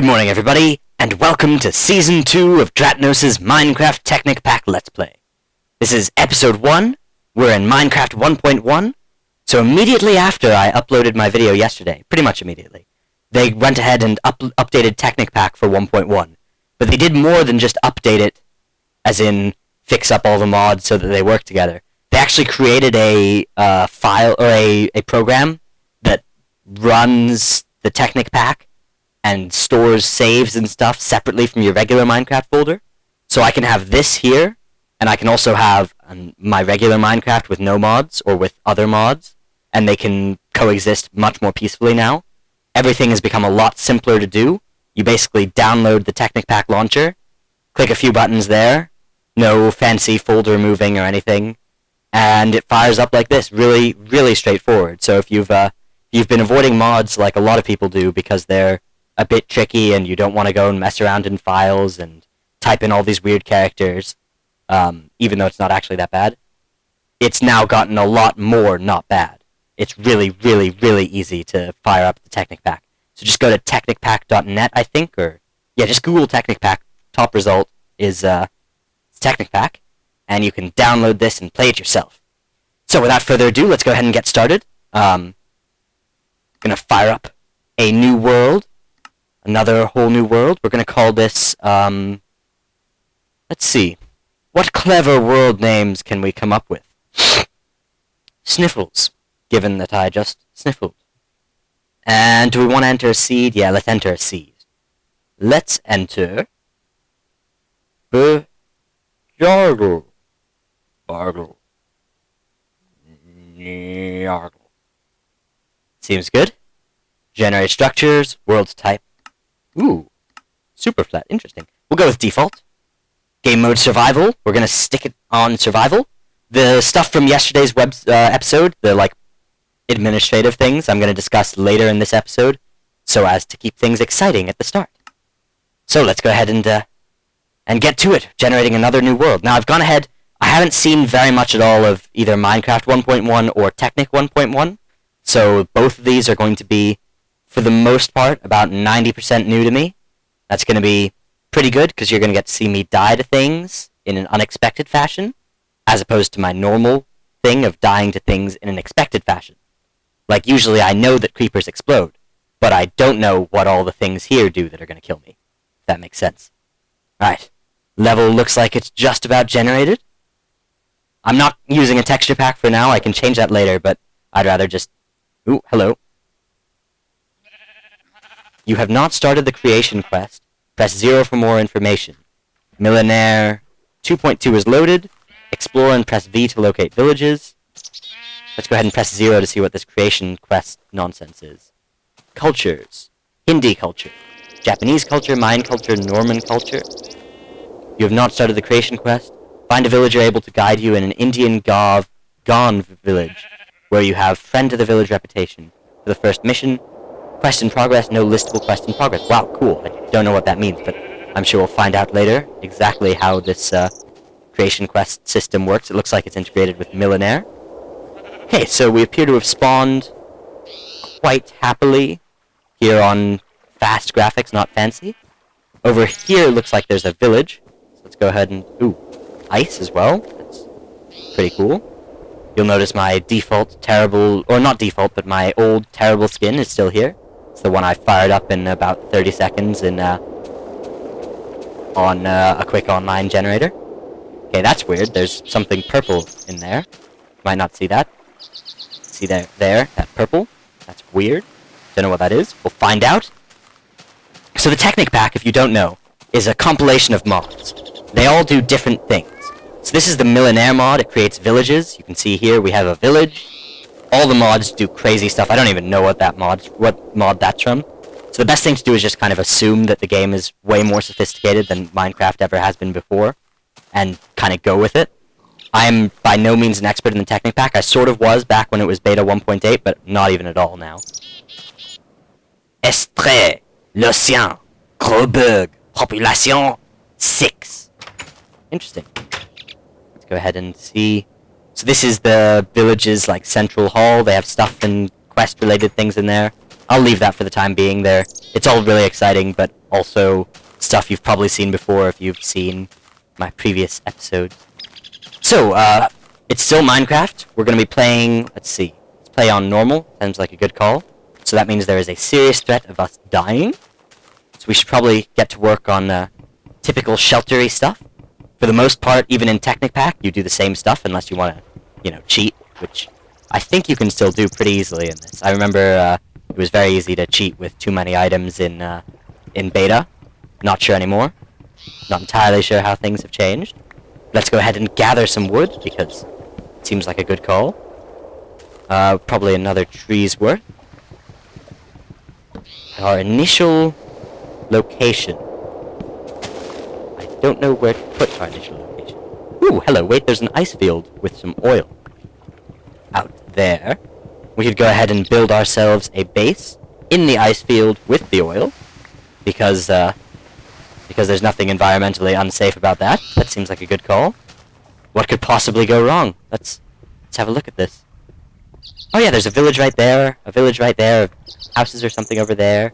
Good morning, everybody, and welcome to Season 2 of Dratnos' Minecraft Technic Pack Let's Play. This is Episode 1. We're in Minecraft 1.1. So immediately after I uploaded my video yesterday, pretty much immediately, they went ahead and updated Technic Pack for 1.1. But they did more than just update it, as in fix up all the mods so that they work together. They actually created a file, or a program that runs the Technic Pack and stores saves and stuff separately from your regular Minecraft folder. So I can have this here, and I can also have my regular Minecraft with no mods, or with other mods, and they can coexist much more peacefully now. Everything has become a lot simpler to do. You basically download the Technic Pack launcher, click a few buttons there, no fancy folder moving or anything, and it fires up like this, really, really straightforward. So if you've been avoiding mods like a lot of people do because they're a bit tricky and you don't want to go and mess around in files and type in all these weird characters, even though it's not actually that bad, it's now gotten a lot more not bad. It's really, really, really easy to fire up the Technic Pack. So just go to technicpack.net, I think, or yeah, just Google Technic Pack. Top result is Technic Pack, and you can download this and play it yourself. So without further ado, let's go ahead and get started. Gonna fire up a new world. Another whole new world. We're going to call this, let's see. What clever world names can we come up with? Sniffles, given that I just sniffled. And do we want to enter a seed? Yeah, let's enter a seed. Let's enter Bargle. Seems good. Generate structures, world type. Ooh, super flat, interesting. We'll go with default. Game mode survival, we're going to stick it on survival. The stuff from yesterday's episode, the administrative things, I'm going to discuss later in this episode, so as to keep things exciting at the start. So let's go ahead and get to it, generating another new world. Now I've gone ahead, I haven't seen very much at all of either Minecraft 1.1 or Technic 1.1, so both of these are going to be, for the most part, about 90% new to me. That's going to be pretty good, because you're going to get to see me die to things in an unexpected fashion, as opposed to my normal thing of dying to things in an expected fashion. Like, usually I know that creepers explode, but I don't know what all the things here do that are going to kill me, if that makes sense. Alright, level looks like it's just about generated. I'm not using a texture pack for now, I can change that later, but I'd rather just... Ooh, hello. You have not started the creation quest. Press 0 for more information. Millionaire 2.2 is loaded. Explore and press V to locate villages. Let's go ahead and press 0 to see what this creation quest nonsense is. Cultures. Hindi culture. Japanese culture, Mayan culture, Norman culture. You have not started the creation quest. Find a villager able to guide you in an Indian Gone village, where you have friend to the village reputation. For the first mission, quest in progress, no listable quest in progress. Wow, cool. I don't know what that means, but I'm sure we'll find out later exactly how this creation quest system works. It looks like it's integrated with Millionaire. Okay, so we appear to have spawned quite happily here on fast graphics, not fancy. Over here looks like there's a village. So let's go ahead and... Ooh, ice as well. That's pretty cool. You'll notice my default terrible... Or not default, but my old terrible skin is still here. It's the one I fired up in about 30 seconds on a quick online generator. Okay, that's weird. There's something purple in there. Might not see that. See there, that purple? That's weird. Don't know what that is. We'll find out. So the Technic Pack, if you don't know, is a compilation of mods. They all do different things. So this is the Millionaire mod. It creates villages. You can see here we have a village. All the mods do crazy stuff. I don't even know what mod that's from. So the best thing to do is just kind of assume that the game is way more sophisticated than Minecraft ever has been before, and kind of go with it. I am by no means an expert in the Technic Pack. I sort of was back when it was beta 1.8, but not even at all now. Estrait, l'océan, gros bug, population 6. Interesting. Let's go ahead and see. So this is the village's central hall. They have stuff and quest-related things in there. I'll leave that for the time being there. It's all really exciting, but Also, stuff you've probably seen before if you've seen my previous episodes. So, it's still Minecraft. We're going to be playing, let's see, let's play on normal. Sounds like a good call. So that means there is a serious threat of us dying. So we should probably get to work on typical sheltery stuff. For the most part, even in Technic Pack, you do the same stuff unless you want to, cheat, which I think you can still do pretty easily in this. I remember it was very easy to cheat with too many items in beta. Not sure anymore. Not entirely sure how things have changed. Let's go ahead and gather some wood, because it seems like a good call. Probably another tree's worth. Our initial location. I don't know where to put our initial location. Ooh, hello, wait, there's an ice field with some oil. Out there. We could go ahead and build ourselves a base in the ice field with the oil, because there's nothing environmentally unsafe about that. That seems like a good call. What could possibly go wrong? Let's have a look at this. Oh yeah, there's a village right there. A village right there. Houses or something over there.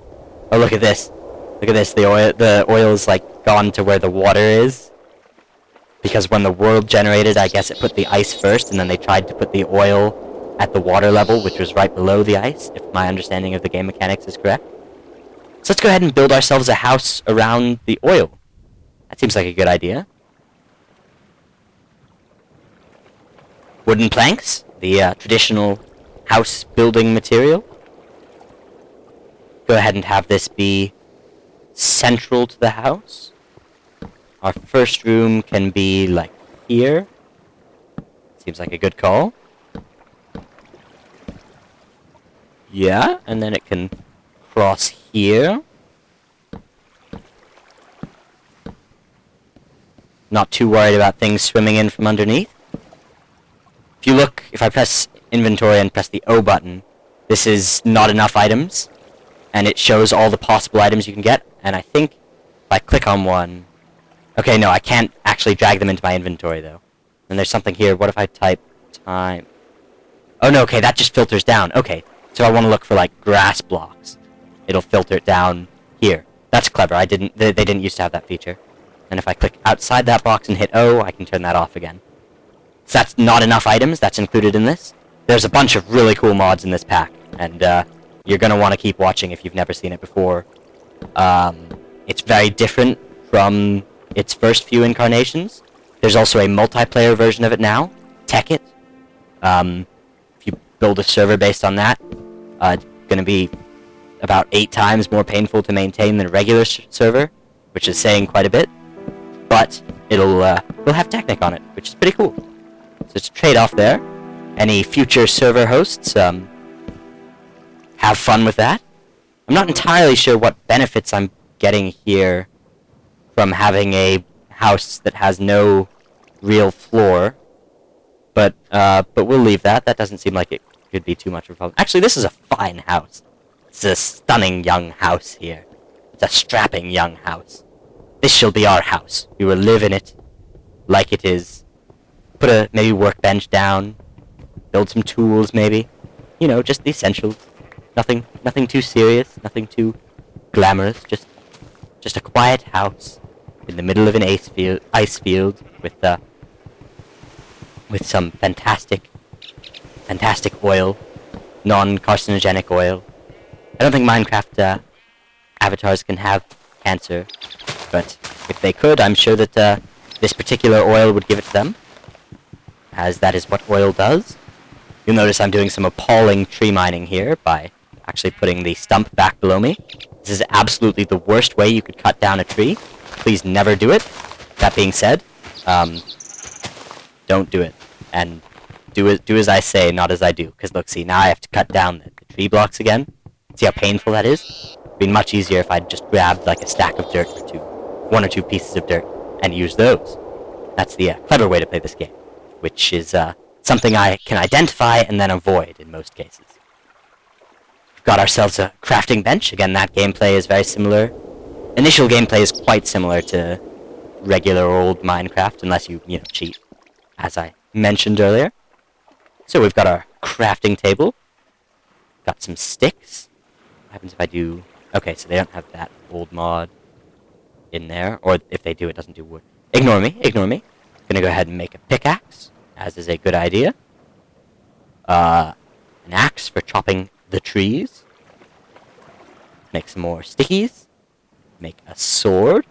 Oh, look at this. Look at this. The oil's like gone to where the water is. Because when the world generated, I guess it put the ice first, and then they tried to put the oil at the water level, which was right below the ice, if my understanding of the game mechanics is correct. So let's go ahead and build ourselves a house around the oil. That seems like a good idea. Wooden planks, the traditional house building material. Go ahead and have this be central to the house. Our first room can be like here. Seems like a good call. Yeah, and then it can cross here. Not too worried about things swimming in from underneath. If you look, if I press inventory and press the O button, this is not enough items, and it shows all the possible items you can get, and I think if I click on one... Okay, no, I can't actually drag them into my inventory, though. And there's something here. What if I type time? Oh, no, okay, that just filters down. Okay, so I want to look for, like, grass blocks. It'll filter it down here. That's clever. They didn't used to have that feature. And if I click outside that box and hit O, I can turn that off again. So that's not enough items that's included in this. There's a bunch of really cool mods in this pack, and you're going to want to keep watching if you've never seen it before. It's very different from its first few incarnations. There's also a multiplayer version of it now, Technic. If you build a server based on that, it's going to be about 8 times more painful to maintain than a regular server, which is saying quite a bit. But it'll have Technic on it, which is pretty cool. So it's a trade-off there. Any future server hosts, have fun with that. I'm not entirely sure what benefits I'm getting here from having a house that has no real floor. But we'll leave that. That doesn't seem like it could be too much of a problem. Actually, this is a fine house. It's a stunning young house here. It's a strapping young house. This shall be our house. We will live in it like it is. Put a maybe workbench down. Build some tools, maybe. You know, just the essentials. Nothing too serious. Nothing too glamorous. Just a quiet house in the middle of an ice field with some fantastic oil, non-carcinogenic oil. I don't think Minecraft avatars can have cancer, but if they could, I'm sure that this particular oil would give it to them, as that is what oil does. You'll notice I'm doing some appalling tree mining here by actually putting the stump back below me. This is absolutely the worst way you could cut down a tree. Please never do it. That being said, don't do it. And do as I say, not as I do. Because look, see, now I have to cut down the tree blocks again. See how painful that is? It'd be much easier if I'd just grabbed like a stack of dirt or two. 1 or 2 pieces of dirt. And use those. That's the clever way to play this game. Which is something I can identify and then avoid in most cases. We've got ourselves a crafting bench. Again, that gameplay is very similar. Initial gameplay is quite similar to regular old Minecraft, unless you cheat, as I mentioned earlier. So we've got our crafting table. Got some sticks. What happens if I do... Okay, so they don't have that old mod. in there, or if they do, it doesn't do wood. Ignore me, ignore me. Gonna go ahead and make a pickaxe, as is a good idea. An axe for chopping the trees. Make some more stickies. Make a sword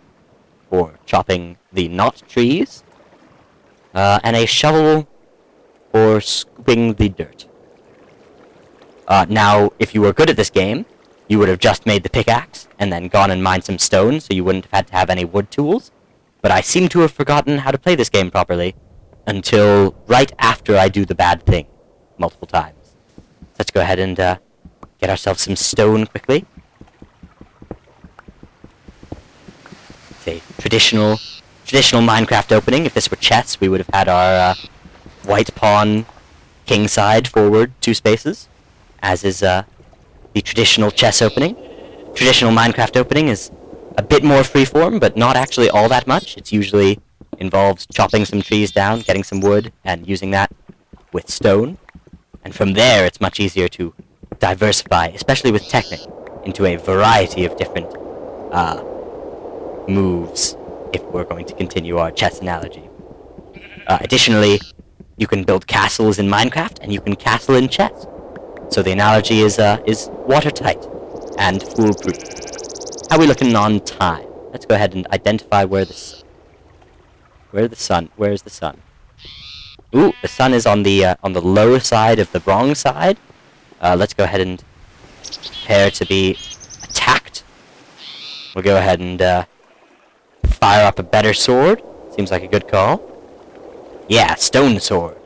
for chopping the not trees. And a shovel for scooping the dirt. Now, if you were good at this game, you would have just made the pickaxe, and then gone and mined some stone, so you wouldn't have had to have any wood tools. But I seem to have forgotten how to play this game properly, until right after I do the bad thing, multiple times. Let's go ahead and get ourselves some stone quickly. It's a traditional Minecraft opening. If this were chess, we would have had our white pawn, king side, forward, 2 spaces, as is the traditional chess opening. Traditional Minecraft opening is a bit more freeform, but not actually all that much. It's usually involves chopping some trees down, getting some wood, and using that with stone. And from there, it's much easier to diversify, especially with Technic, into a variety of different moves, if we're going to continue our chess analogy. Additionally, you can build castles in Minecraft, and you can castle in chess. So the analogy is watertight and foolproof. How are we looking on time? Let's go ahead and identify where's the sun? Ooh, the sun is on the low side of the wrong side. Let's go ahead and prepare to be attacked. We'll go ahead and fire up a better sword. Seems like a good call. Yeah, stone sword.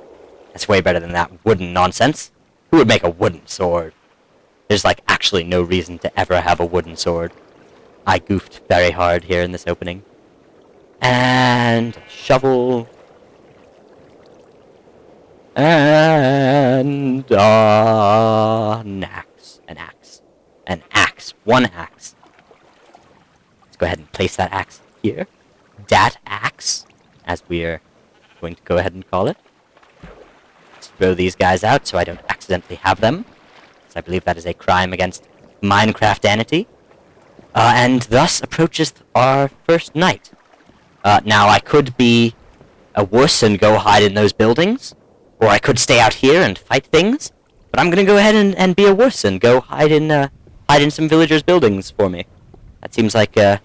That's way better than that wooden nonsense. Who would make a wooden sword? There's like actually no reason to ever have a wooden sword. I goofed very hard here in this opening. And a shovel. And an axe. One axe. Let's go ahead and place that axe here. Dat axe, as we're going to go ahead and call it. Let's throw these guys out so I don't accidentally have them, because I believe that is a crime against Minecraftanity. And thus approaches our first night. Now, I could be a wuss and go hide in those buildings, or I could stay out here and fight things, but I'm gonna go ahead and be a wuss and go hide in some villagers' buildings for me. That seems like a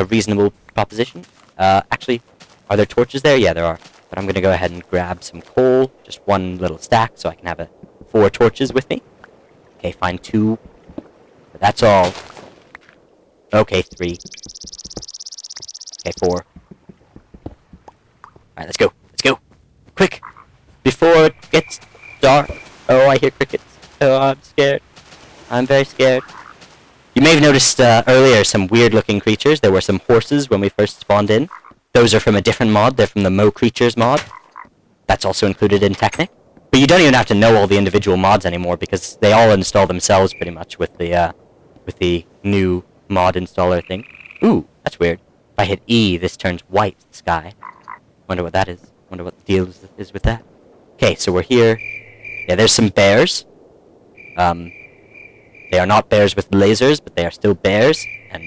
reasonable proposition. Actually, are there torches there? Yeah, there are. But I'm gonna go ahead and grab some coal, just one little stack, so I can have 4 torches with me. Okay, fine, 2. But that's all. Okay, 3. Okay, 4. Alright, let's go. Quick! Before it gets dark. Oh, I hear crickets. Oh, I'm scared. I'm very scared. You may have noticed earlier some weird-looking creatures. There were some horses when we first spawned in. Those are from a different mod. They're from the Mo Creatures mod. That's also included in Technic. But you don't even have to know all the individual mods anymore, because they all install themselves pretty much with the new mod installer thing. Ooh, that's weird. If I hit E, this turns white, the sky. Wonder what that is. Wonder what the deal is with that. Okay, so we're here. Yeah, there's some bears. They are not bears with lasers, but they are still bears, and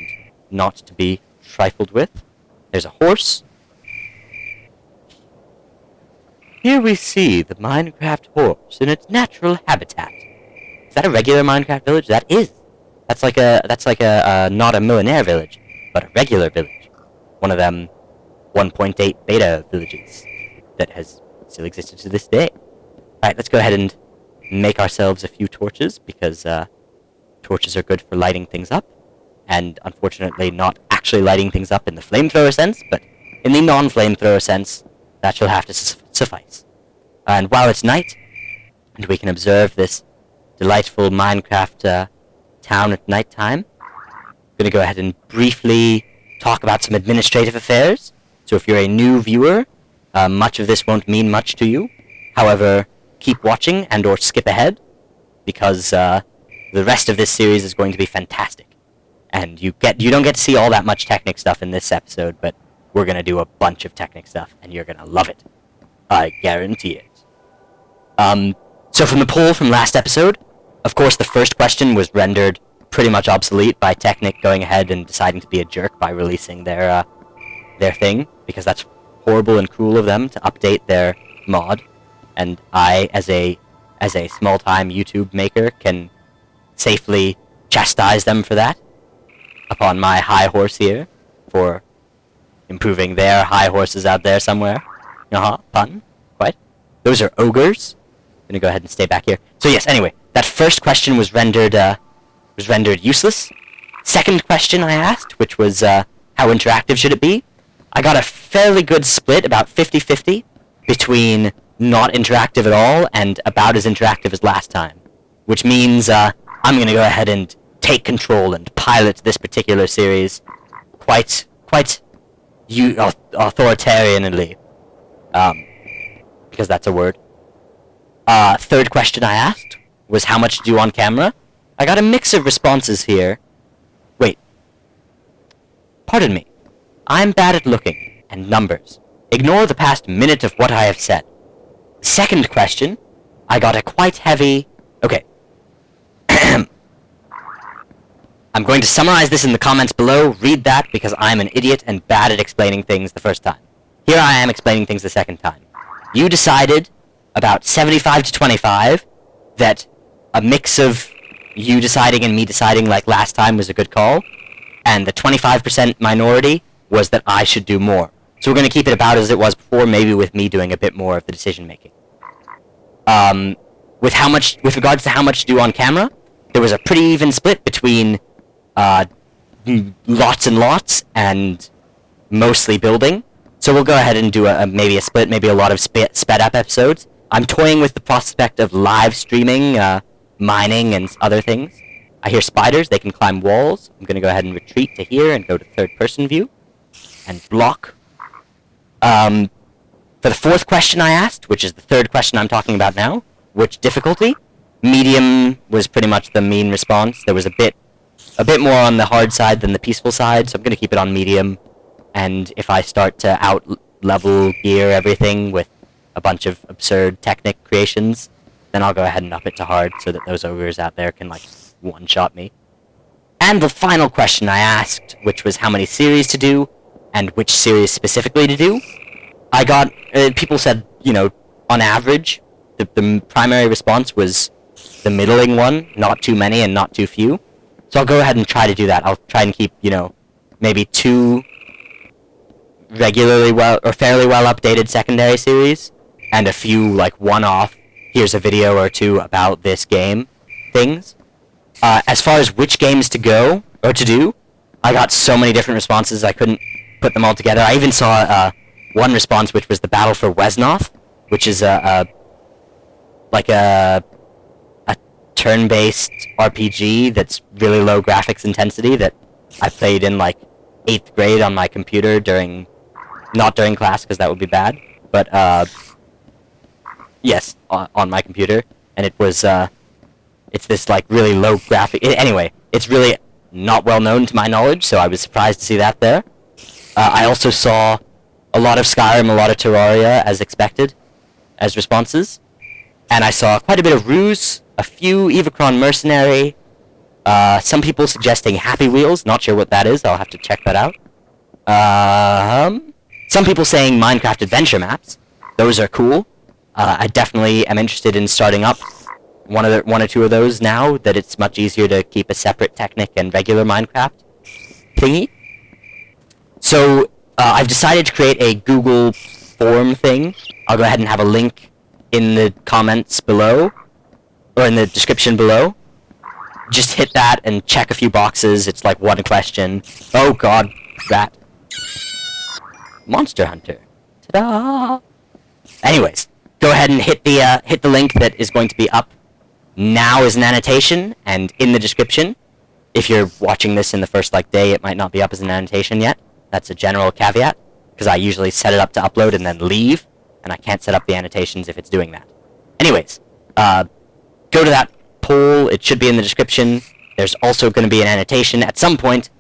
not to be trifled with. There's a horse. Here we see the Minecraft horse in its natural habitat. Is that a regular Minecraft village? That is. That's like a not a millionaire village, but a regular village. One of them 1.8 beta villages that has still existed to this day. Alright, let's go ahead and make ourselves a few torches, because torches are good for lighting things up. And unfortunately not actually lighting things up in the flamethrower sense, but in the non-flamethrower sense, that shall have to suffice. And while it's night, and we can observe this delightful Minecraft town at nighttime, I'm going to go ahead and briefly talk about some administrative affairs. So if you're a new viewer, much of this won't mean much to you. However, keep watching and or skip ahead, because the rest of this series is going to be fantastic. And you don't get to see all that much Technic stuff in this episode, but we're going to do a bunch of Technic stuff, and you're going to love it. I guarantee it. So from the poll from last episode, of course the first question was rendered pretty much obsolete by Technic going ahead and deciding to be a jerk by releasing their thing, because that's horrible and cruel of them to update their mod. And I, as a small-time YouTube maker, can safely chastise them for that upon my high horse here for improving their high horses out there somewhere. Pun. Quite. Those are ogres. I'm gonna go ahead and stay back here. So yes, anyway, that first question was rendered useless. Second question I asked, which was how interactive should it be? I got a fairly good split, about 50-50, between not interactive at all and about as interactive as last time. Which means I'm gonna go ahead and take control and pilot this particular series quite authoritarianly. Because that's a word. Third question I asked was how much to do on camera. I got a mix of responses here. Wait. Pardon me. I'm bad at looking and numbers. Ignore the past minute of what I have said. Second question, I got a quite heavy... Okay. I'm going to summarize this in the comments below. Read that because I'm an idiot and bad at explaining things the first time. Here I am explaining things the second time. You decided, about 75 to 25, that a mix of you deciding and me deciding like last time was a good call, and the 25% minority was that I should do more. So we're going to keep it about as it was before, maybe with me doing a bit more of the decision making. With regards to how much to do on camera, there was a pretty even split between lots and lots and mostly building. So we'll go ahead and do maybe a split, maybe a lot of sped up episodes. I'm toying with the prospect of live streaming, mining, and other things. I hear spiders, they can climb walls. I'm going to go ahead and retreat to here and go to third person view and block. For the fourth question I asked, which is the third question I'm talking about now, which difficulty? Medium was pretty much the mean response. There was a bit more on the hard side than the peaceful side, so I'm going to keep it on medium. And if I start to out-level gear everything with a bunch of absurd Technic creations, then I'll go ahead and up it to hard so that those ogres out there can, like, one-shot me. And the final question I asked, which was how many series to do, and which series specifically to do, I got... people said, you know, on average, the primary response was the middling one, not too many and not too few. So I'll go ahead and try to do that. I'll try and keep, you know, maybe 2 regularly fairly well updated secondary series, and a few, like, one-off, here's a video or 2 about this game things. As far as which games to go, or to do, I got so many different responses I couldn't put them all together. I even saw one response which was the Battle for Wesnoth, which is a turn-based RPG that's really low graphics intensity that I played in, like, 8th grade on my computer not during class, because that would be bad, but, yes, on my computer, and it was, it's this, like, really low graphic... Anyway, it's really not well known to my knowledge, so I was surprised to see that there. I also saw a lot of Skyrim, a lot of Terraria, as expected, as responses, and I saw quite a bit of Ruse, a few Evacron Mercenary, some people suggesting Happy Wheels, not sure what that is, I'll have to check that out. Some people saying Minecraft adventure maps, those are cool. I definitely am interested in starting up one or 2 of those now, that it's much easier to keep a separate Technic and regular Minecraft thingy. So, I've decided to create a Google form thing. I'll go ahead and have a link in the comments below, or in the description below. Just hit that and check a few boxes. It's like one question. Oh god, rat. Monster Hunter. Ta-da! Anyways, go ahead and hit the link that is going to be up now as an annotation, and in the description. If you're watching this in the first, like, day, it might not be up as an annotation yet. That's a general caveat, because I usually set it up to upload and then leave, and I can't set up the annotations if it's doing that. Anyways, go to that poll, it should be in the description. There's also going to be an annotation at some point,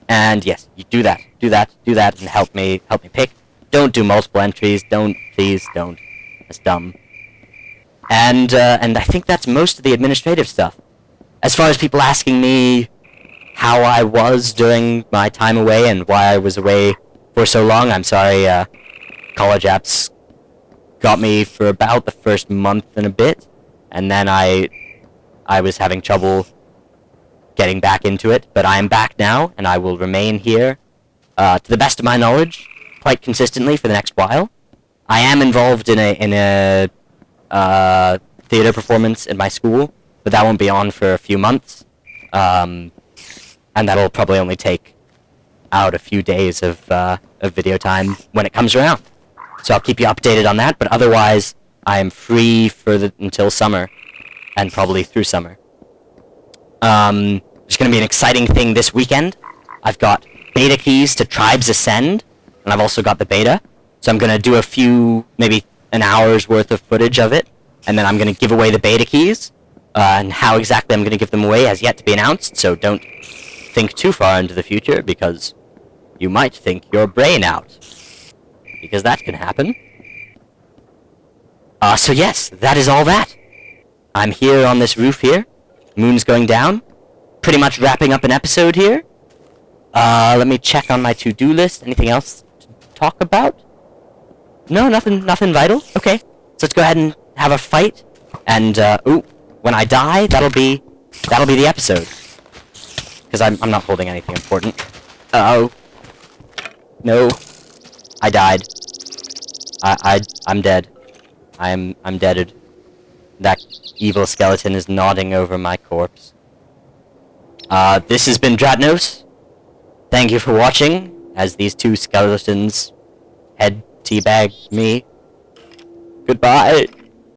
and yes, you do that, and help me pick. Don't do multiple entries, please don't. That's dumb. And I think that's most of the administrative stuff. As far as people asking me how I was during my time away and why I was away for so long. I'm sorry, college apps got me for about the first month and a bit, and then I was having trouble getting back into it, but I am back now, and I will remain here, to the best of my knowledge, quite consistently for the next while. I am involved in a theater performance in my school, but that won't be on for a few months, and that'll probably only take out a few days of video time when it comes around. So I'll keep you updated on that, but otherwise, I am free until summer, and probably through summer. There's going to be an exciting thing this weekend. I've got beta keys to Tribes Ascend, and I've also got the beta. So I'm going to do a few, maybe an hour's worth of footage of it, and then I'm going to give away the beta keys. And how exactly I'm going to give them away has yet to be announced, so don't think too far into the future, because you might think your brain out. Because that can happen. So yes, that is all that. I'm here on this roof here. Moon's going down. Pretty much wrapping up an episode here. Let me check on my to-do list. Anything else to talk about? No, nothing vital. Okay. So let's go ahead and have a fight. And, when I die, that'll be the episode. Because I'm not holding anything important. Uh-oh. No. I died. I'm dead. I'm deaded. That evil skeleton is nodding over my corpse. This has been Dratnos. Thank you for watching, as these two skeletons head teabag me. Goodbye.